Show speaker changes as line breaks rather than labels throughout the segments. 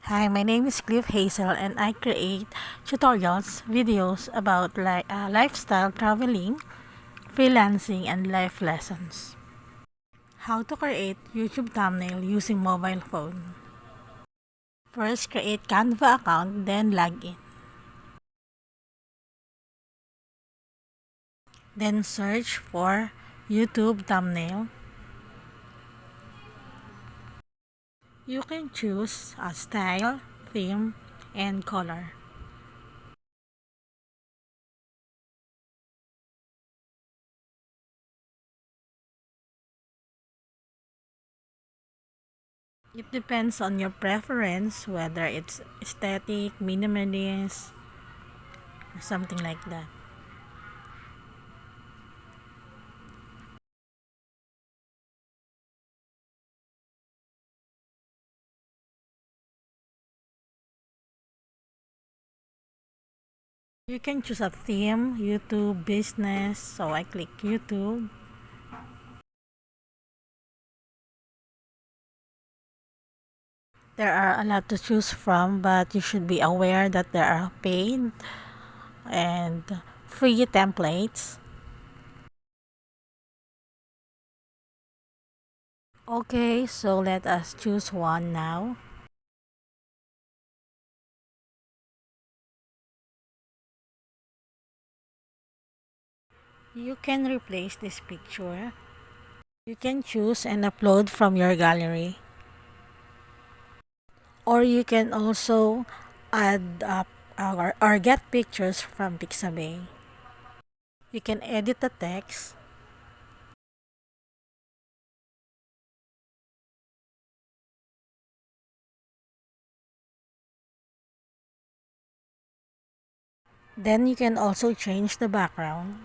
Hi, my name is Hazel and I create tutorials, videos about lifestyle, traveling, freelancing, and life lessons. How to create YouTube thumbnail using mobile phone. First, create Canva account, then log in. Then search for YouTube thumbnail. You can choose a style, theme, and color. It depends on your preference, whether it's aesthetic, minimalist, or something like that. You can choose a theme, YouTube, business, so I click YouTube. There are a lot to choose from, but you should be aware that there are paid and free templates. Okay, so let us choose one now. You can replace this picture. You can choose and upload from your gallery. Or you can also add up or get pictures from Pixabay. You can edit the text. Then you can also change the background.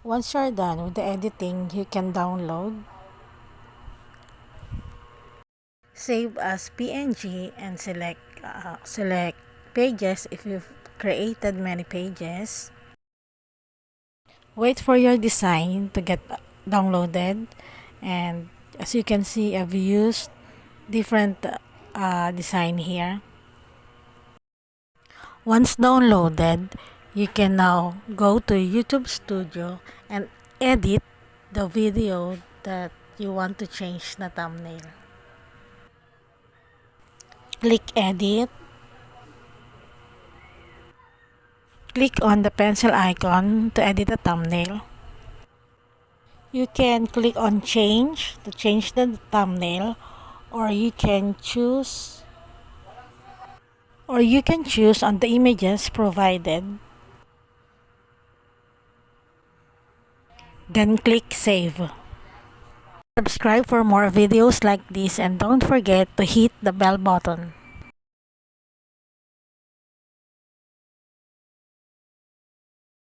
Once you're done with the editing, you can download, save as PNG, and select pages if you've created many pages. Wait for your design to get downloaded, and as you can see, I've used different design here. Once downloaded, you can now go to YouTube Studio and edit the video that you want to change the thumbnail. Click Edit. Click on the pencil icon to edit the thumbnail. You can click on Change to change the thumbnail, or you can choose on the images provided. Then click Save. Subscribe for more videos like this and don't forget to hit the bell button.